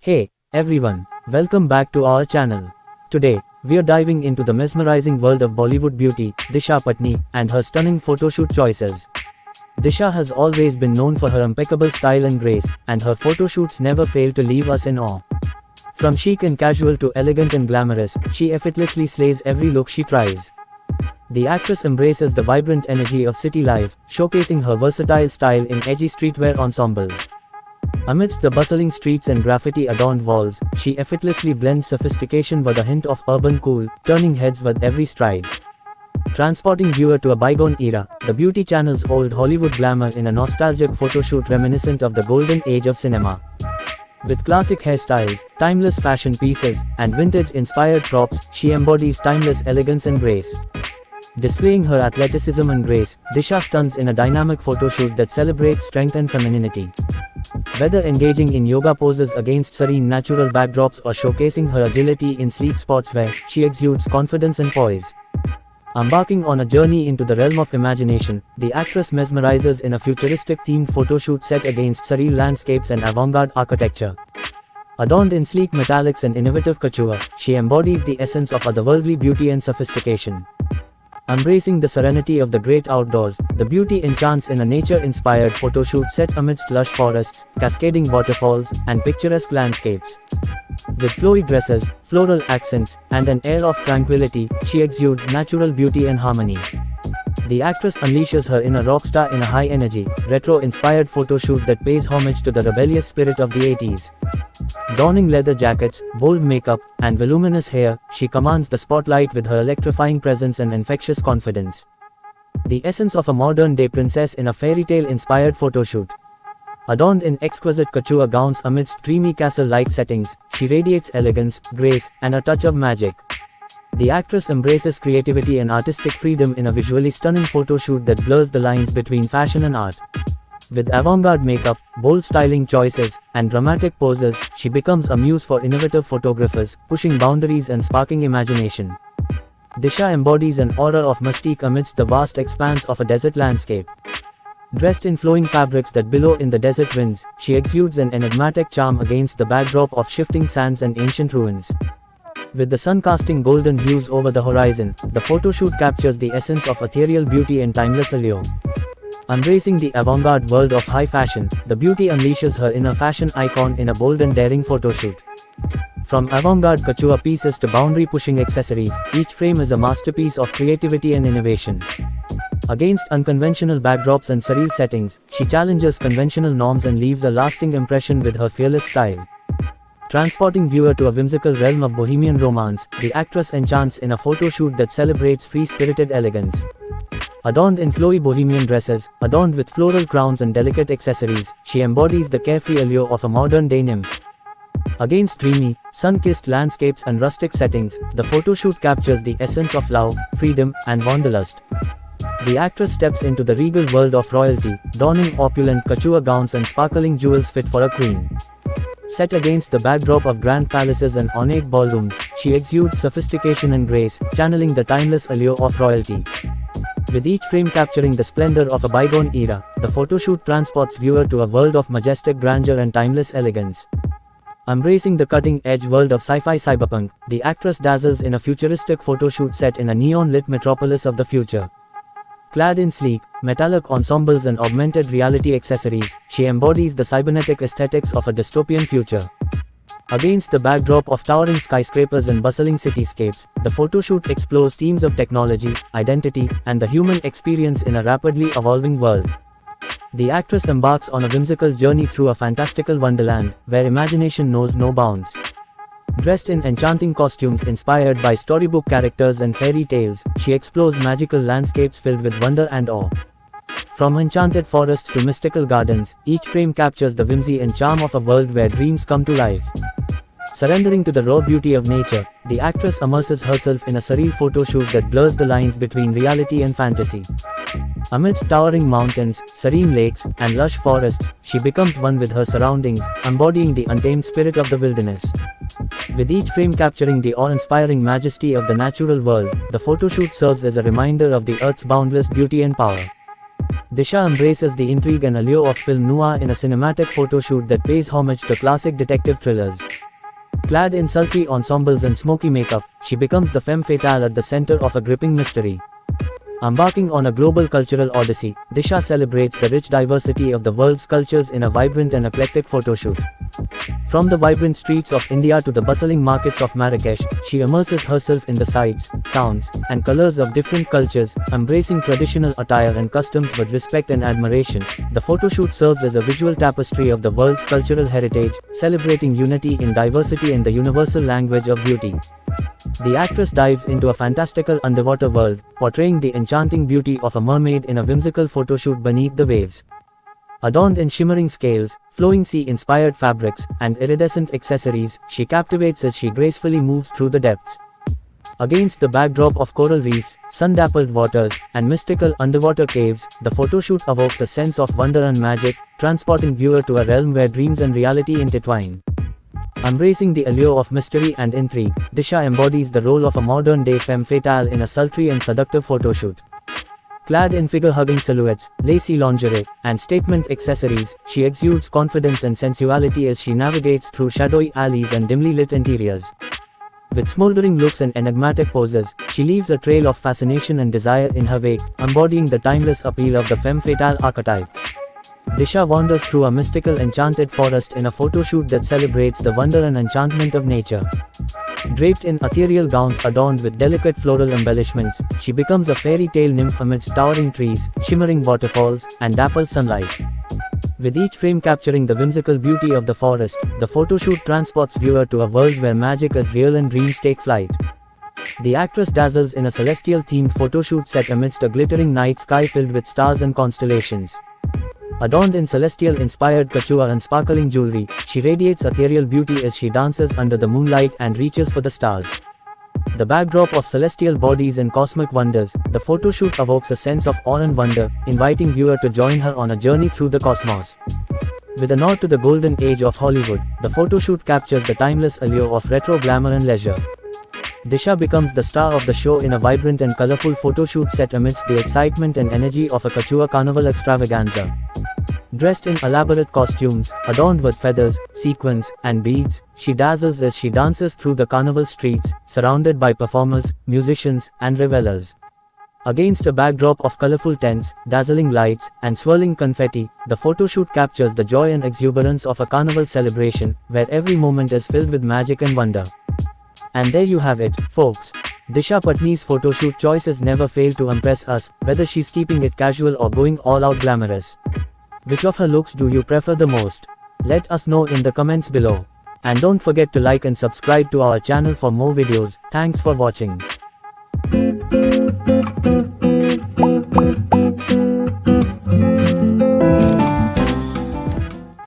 Hey, everyone, welcome back to our channel. Today, we are diving into the mesmerizing world of Bollywood beauty, Disha Patni, and her stunning photoshoot choices. Disha has always been known for her impeccable style and grace, and her photoshoots never fail to leave us in awe. From chic and casual to elegant and glamorous, she effortlessly slays every look she tries. The actress embraces the vibrant energy of city life, showcasing her versatile style in edgy streetwear ensembles. Amidst the bustling streets and graffiti-adorned walls, she effortlessly blends sophistication with a hint of urban cool, turning heads with every stride. Transporting viewer to a bygone era, the beauty channels old Hollywood glamour in a nostalgic photoshoot reminiscent of the golden age of cinema. With classic hairstyles, timeless fashion pieces, and vintage-inspired props, she embodies timeless elegance and grace. Displaying her athleticism and grace, Disha stuns in a dynamic photoshoot that celebrates strength and femininity. Whether engaging in yoga poses against serene natural backdrops or showcasing her agility in sleek sportswear, she exudes confidence and poise. Embarking on a journey into the realm of imagination, the actress mesmerizes in a futuristic-themed photoshoot set against surreal landscapes and avant-garde architecture. Adorned in sleek metallics and innovative couture, she embodies the essence of otherworldly beauty and sophistication. Embracing the serenity of the great outdoors, the beauty enchants in a nature-inspired photoshoot set amidst lush forests, cascading waterfalls, and picturesque landscapes. With flowy dresses, floral accents, and an air of tranquility, she exudes natural beauty and harmony. The actress unleashes her inner rock star in a high-energy, retro-inspired photoshoot that pays homage to the rebellious spirit of the 80s. Donning leather jackets, bold makeup, and voluminous hair, she commands the spotlight with her electrifying presence and infectious confidence. The essence of a modern-day princess in a fairy tale-inspired photoshoot. Adorned in exquisite couture gowns amidst dreamy castle-like settings, she radiates elegance, grace, and a touch of magic. The actress embraces creativity and artistic freedom in a visually stunning photoshoot that blurs the lines between fashion and art. With avant-garde makeup, bold styling choices, and dramatic poses, she becomes a muse for innovative photographers, pushing boundaries and sparking imagination. Disha embodies an aura of mystique amidst the vast expanse of a desert landscape. Dressed in flowing fabrics that billow in the desert winds, she exudes an enigmatic charm against the backdrop of shifting sands and ancient ruins. With the sun casting golden hues over the horizon, the photoshoot captures the essence of ethereal beauty and timeless allure. Embracing the avant-garde world of high fashion, the beauty unleashes her inner fashion icon in a bold and daring photoshoot. From avant-garde couture pieces to boundary-pushing accessories, each frame is a masterpiece of creativity and innovation. Against unconventional backdrops and surreal settings, she challenges conventional norms and leaves a lasting impression with her fearless style. Transporting viewer to a whimsical realm of bohemian romance, the actress enchants in a photoshoot that celebrates free-spirited elegance. Adorned in flowy bohemian dresses, adorned with floral crowns and delicate accessories, she embodies the carefree allure of a modern-day nymph. Against dreamy, sun-kissed landscapes and rustic settings, the photoshoot captures the essence of love, freedom, and wanderlust. The actress steps into the regal world of royalty, donning opulent couture gowns and sparkling jewels fit for a queen. Set against the backdrop of grand palaces and ornate ballrooms, she exudes sophistication and grace, channeling the timeless allure of royalty. With each frame capturing the splendor of a bygone era, the photoshoot transports viewer to a world of majestic grandeur and timeless elegance. Embracing the cutting-edge world of sci-fi cyberpunk, the actress dazzles in a futuristic photoshoot set in a neon-lit metropolis of the future. Clad in sleek, metallic ensembles and augmented reality accessories, she embodies the cybernetic aesthetics of a dystopian future. Against the backdrop of towering skyscrapers and bustling cityscapes, the photoshoot explores themes of technology, identity, and the human experience in a rapidly evolving world. The actress embarks on a whimsical journey through a fantastical wonderland, where imagination knows no bounds. Dressed in enchanting costumes inspired by storybook characters and fairy tales, she explores magical landscapes filled with wonder and awe. From enchanted forests to mystical gardens, each frame captures the whimsy and charm of a world where dreams come to life. Surrendering to the raw beauty of nature, the actress immerses herself in a surreal photoshoot that blurs the lines between reality and fantasy. Amidst towering mountains, serene lakes, and lush forests, she becomes one with her surroundings, embodying the untamed spirit of the wilderness. With each frame capturing the awe-inspiring majesty of the natural world, the photoshoot serves as a reminder of the Earth's boundless beauty and power. Disha embraces the intrigue and allure of film noir in a cinematic photoshoot that pays homage to classic detective thrillers. Clad in sultry ensembles and smoky makeup, she becomes the femme fatale at the center of a gripping mystery. Embarking on a global cultural odyssey, Disha celebrates the rich diversity of the world's cultures in a vibrant and eclectic photoshoot. From the vibrant streets of India to the bustling markets of Marrakesh, she immerses herself in the sights, sounds, and colors of different cultures, embracing traditional attire and customs with respect and admiration. The photoshoot serves as a visual tapestry of the world's cultural heritage, celebrating unity in diversity and the universal language of beauty. The actress dives into a fantastical underwater world, portraying the enchanting beauty of a mermaid in a whimsical photoshoot beneath the waves. Adorned in shimmering scales, flowing sea-inspired fabrics, and iridescent accessories, she captivates as she gracefully moves through the depths. Against the backdrop of coral reefs, sun-dappled waters, and mystical underwater caves, the photoshoot evokes a sense of wonder and magic, transporting viewer to a realm where dreams and reality intertwine. Embracing the allure of mystery and intrigue, Disha embodies the role of a modern-day femme fatale in a sultry and seductive photoshoot. Clad in figure-hugging silhouettes, lacy lingerie, and statement accessories, she exudes confidence and sensuality as she navigates through shadowy alleys and dimly lit interiors. With smoldering looks and enigmatic poses, she leaves a trail of fascination and desire in her wake, embodying the timeless appeal of the femme fatale archetype. Disha wanders through a mystical enchanted forest in a photoshoot that celebrates the wonder and enchantment of nature. Draped in ethereal gowns adorned with delicate floral embellishments, she becomes a fairy tale nymph amidst towering trees, shimmering waterfalls, and dappled sunlight. With each frame capturing the whimsical beauty of the forest, the photoshoot transports viewer to a world where magic is real and dreams take flight. The actress dazzles in a celestial-themed photoshoot set amidst a glittering night sky filled with stars and constellations. Adorned in celestial-inspired couture and sparkling jewelry, she radiates ethereal beauty as she dances under the moonlight and reaches for the stars. The backdrop of celestial bodies and cosmic wonders, the photoshoot evokes a sense of awe and wonder, inviting viewer to join her on a journey through the cosmos. With a nod to the golden age of Hollywood, the photoshoot captures the timeless allure of retro glamour and leisure. Disha becomes the star of the show in a vibrant and colorful photoshoot set amidst the excitement and energy of a couture carnival extravaganza. Dressed in elaborate costumes, adorned with feathers, sequins, and beads, she dazzles as she dances through the carnival streets, surrounded by performers, musicians, and revelers. Against a backdrop of colorful tents, dazzling lights, and swirling confetti, the photoshoot captures the joy and exuberance of a carnival celebration, where every moment is filled with magic and wonder. And there you have it, folks. Disha Patni's photoshoot choices never fail to impress us, whether she's keeping it casual or going all out glamorous. Which of her looks do you prefer the most? Let us know in the comments below. And don't forget to like and subscribe to our channel for more videos. Thanks for watching.